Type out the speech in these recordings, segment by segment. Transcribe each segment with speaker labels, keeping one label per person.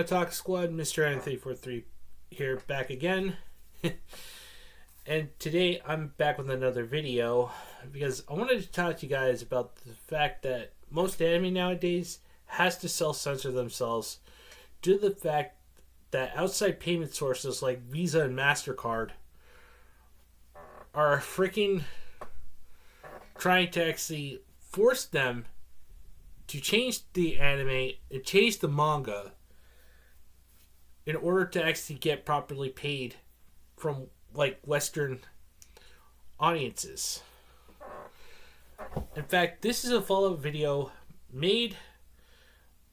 Speaker 1: Talk Squad, Mr. N343 here, back again. And today I'm back with another video because I wanted to talk to you guys about the fact that most anime nowadays has to self-censor themselves due to the fact that outside payment sources like Visa and MasterCard are freaking trying to actually force them to change the anime and change the manga in order to actually get properly paid from like Western audiences. In fact, this is a follow-up video made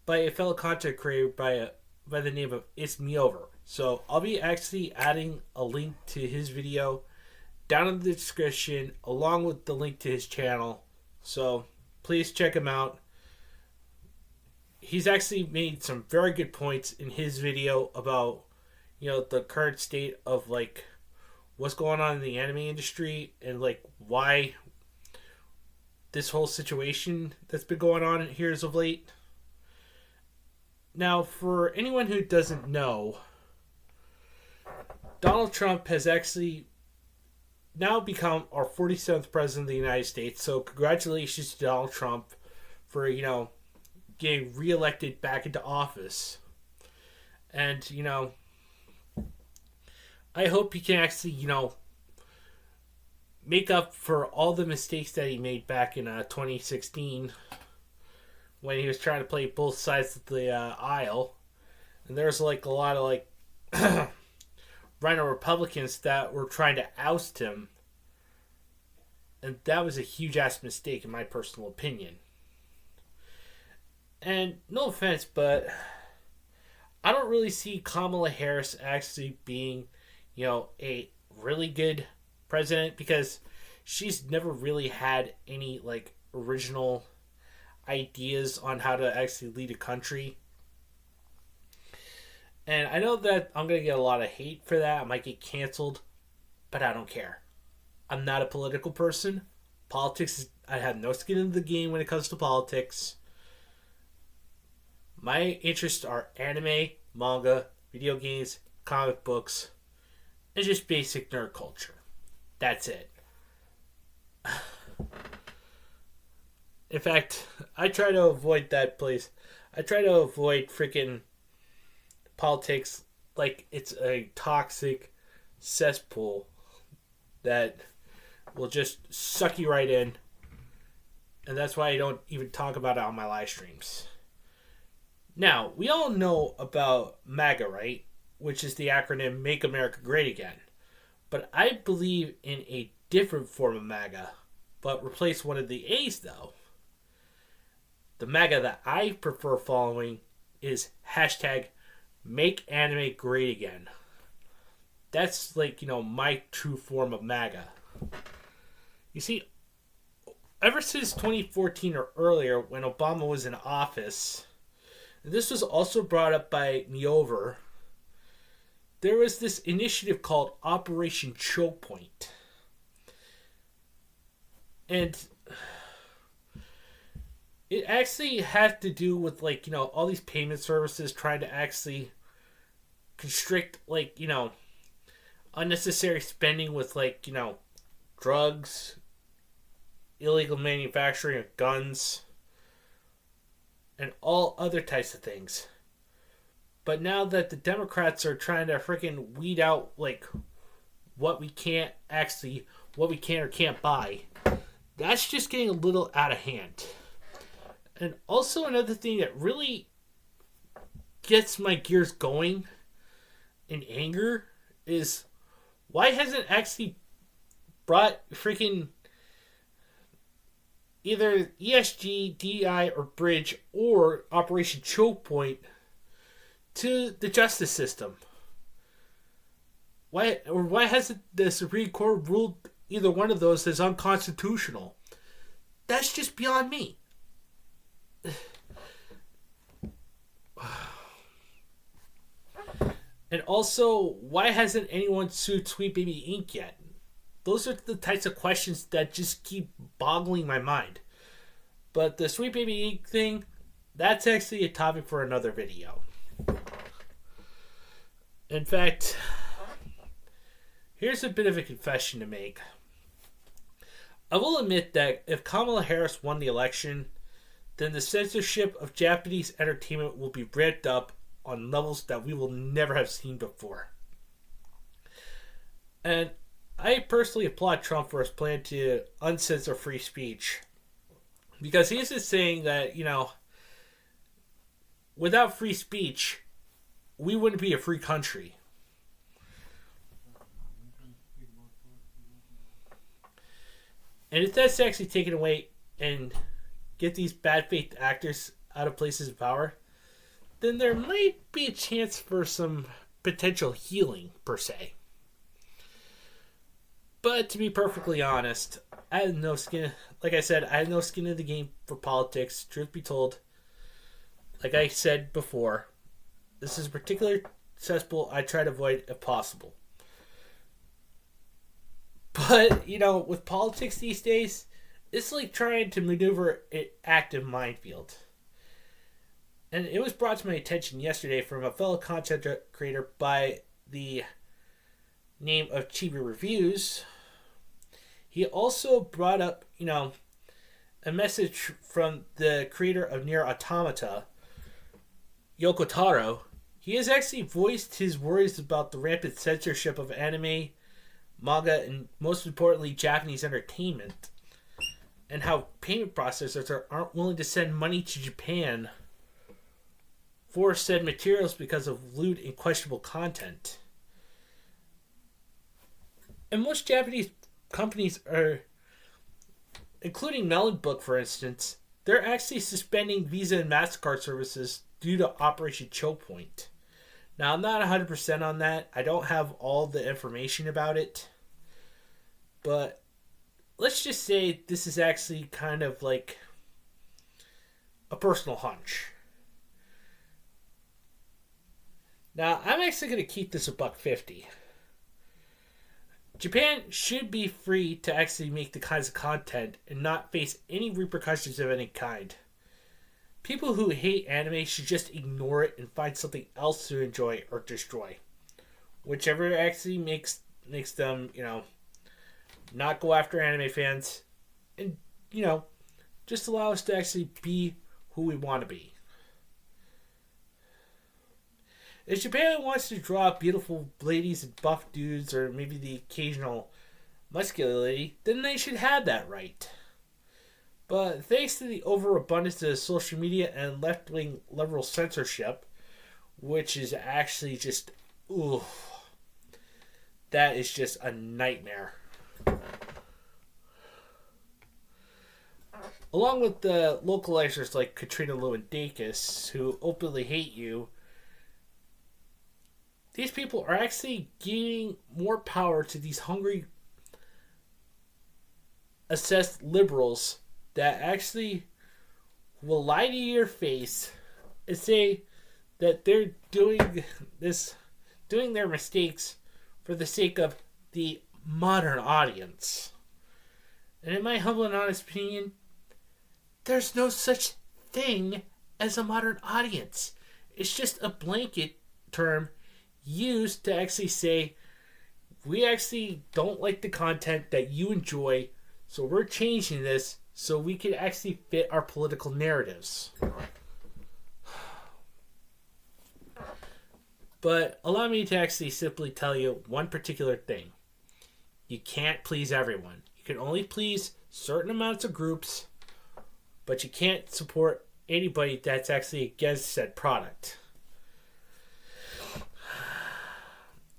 Speaker 1: by a fellow content creator by the name of It's Me Over. So I'll be actually adding a link to his video down in the description along with the link to his channel. So please check him out. He's actually made some very good points in his video about, the current state of like what's going on in the anime industry and like why this whole situation that's been going on here as of late. Now, for anyone who doesn't know, Donald Trump has actually now become our 47th president of the United States. So congratulations to Donald Trump for, getting reelected back into office. And, I hope he can actually, make up for all the mistakes that he made back in 2016 when he was trying to play both sides of the aisle. And there's like a lot of like rhino Republicans that were trying to oust him. And that was a huge ass mistake in my personal opinion. And no offense, but I don't really see Kamala Harris actually being, a really good president because she's never really had any like original ideas on how to actually lead a country. And I know that I'm going to get a lot of hate for that. I might get canceled, but I don't care. I'm not a political person. I have no skin in the game when it comes to politics. My interests are anime, manga, video games, comic books, and just basic nerd culture. That's it. In fact, I try to avoid that place. I try to avoid freaking politics like it's a toxic cesspool that will just suck you right in. And that's why I don't even talk about it on my live streams. Now, we all know about MAGA, right? Which is the acronym Make America Great Again. But I believe in a different form of MAGA, but replace one of the A's though. The MAGA that I prefer following is hashtag Make Anime Great Again. That's like, my true form of MAGA. You see, ever since 2014 or earlier when Obama was in office, this was also brought up by Neover, there was this initiative called Operation Choke Point. And it actually had to do with like, all these payment services trying to actually constrict like, unnecessary spending with like, drugs, illegal manufacturing of guns, and all other types of things. But now that the Democrats are trying to freaking weed out like what we can or can't buy, that's just getting a little out of hand. And also another thing that really gets my gears going in anger is why hasn't actually brought freaking either ESG, DI, or Bridge, or Operation Choke Point to the justice system? Why hasn't the Supreme Court ruled either one of those as unconstitutional? That's just beyond me. And also, why hasn't anyone sued Sweet Baby Inc. yet? Those are the types of questions that just keep boggling my mind. But the Sweet Baby Inc. thing, that's actually a topic for another video. In fact, here's a bit of a confession to make. I will admit that if Kamala Harris won the election, then the censorship of Japanese entertainment will be ramped up on levels that we will never have seen before. And I personally applaud Trump for his plan to uncensor free speech. Because he's just saying that, without free speech, we wouldn't be a free country. And if that's actually taken away and get these bad faith actors out of places of power, then there might be a chance for some potential healing, per se. But to be perfectly honest, I had no skin. Like I said, I had no skin in the game for politics. Truth be told, like I said before, this is a particular cesspool I try to avoid if possible. But, with politics these days, it's like trying to maneuver an active minefield. And it was brought to my attention yesterday from a fellow content creator by the name of Chibi Reviews. He also brought up, a message from the creator of Nier Automata, Yoko Taro. He has actually voiced his worries about the rampant censorship of anime, manga, and most importantly, Japanese entertainment, and how payment processors aren't willing to send money to Japan for said materials because of lewd and questionable content. And most Japanese companies are, including Melon Book, for instance, they're actually suspending Visa and MasterCard services due to Operation Choke Point. Now, I'm not 100% on that. I don't have all the information about it. But let's just say this is actually kind of like a personal hunch. Now, I'm actually going to keep this $1.50. Japan should be free to actually make the kinds of content and not face any repercussions of any kind. People who hate anime should just ignore it and find something else to enjoy or destroy. Whichever actually makes them, not go after anime fans and, just allow us to actually be who we want to be. If Japan wants to draw beautiful ladies and buff dudes or maybe the occasional muscular lady, then they should have that right. But thanks to the overabundance of social media and left-wing liberal censorship, which is actually just, that is just a nightmare. Along with the localizers like Katrina Lewandakis, who openly hate you, these people are actually giving more power to these hungry, assessed liberals that actually will lie to your face and say that they're doing their mistakes for the sake of the modern audience. And in my humble and honest opinion, there's no such thing as a modern audience. It's just a blanket term used to actually say, we actually don't like the content that you enjoy, so we're changing this so we can actually fit our political narratives. But allow me to actually simply tell you one particular thing. You can't please everyone. You can only please certain amounts of groups, but you can't support anybody that's actually against said product.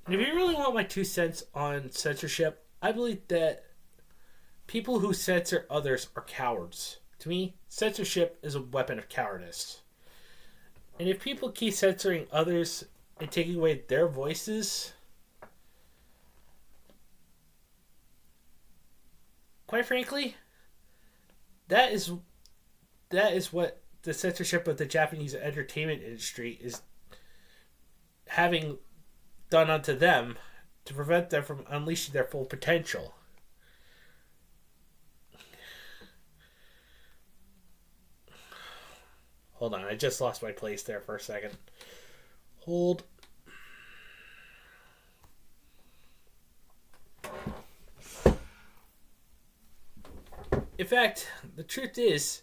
Speaker 1: And if you really want my 2 cents on censorship, I believe that people who censor others are cowards. To me, censorship is a weapon of cowardice. And if people keep censoring others and taking away their voices, quite frankly, that is what the censorship of the Japanese entertainment industry is having done unto them to prevent them from unleashing their full potential. Hold on, I just lost my place there for a second. Hold. In fact, the truth is,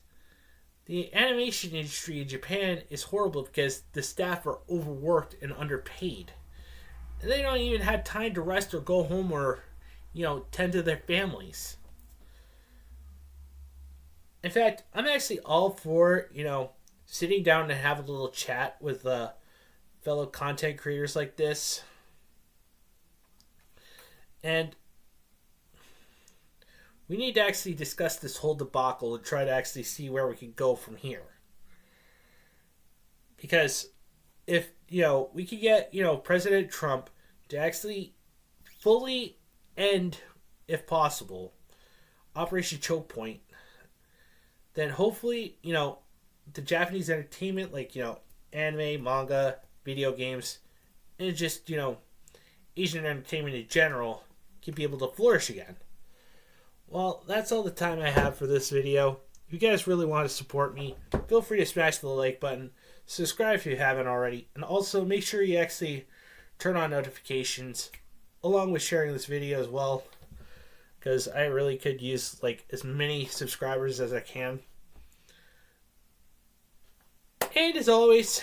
Speaker 1: the animation industry in Japan is horrible because the staff are overworked and underpaid. And they don't even have time to rest or go home or, tend to their families. In fact, I'm actually all for, sitting down and have a little chat with fellow content creators like this. And we need to actually discuss this whole debacle and try to actually see where we can go from here. Because if, we could get, President Trump to actually fully end, if possible, Operation Choke Point, then hopefully, the Japanese entertainment, like, anime, manga, video games, and just, Asian entertainment in general, can be able to flourish again. Well, that's all the time I have for this video. If you guys really want to support me, feel free to smash the like button, subscribe if you haven't already, and also make sure you actually turn on notifications, along with sharing this video as well, because I really could use like as many subscribers as I can. And as always,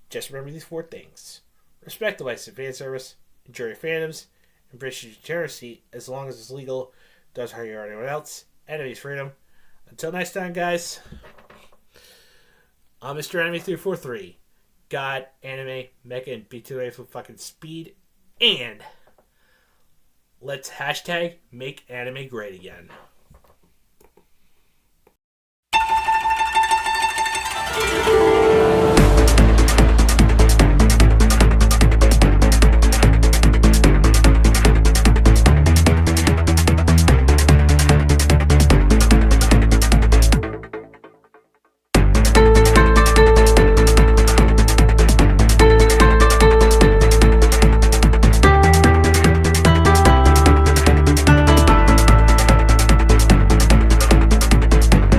Speaker 1: just remember these 4 things. Respect the license fan service, enjoy your fandoms, embrace your degeneracy as long as it's legal, doesn't hurt you or anyone else, enemies freedom. Until next time, guys, I'm Mr. Enemy 343. God, anime, mecha, and B2A with fucking speed, and let's hashtag make anime great again.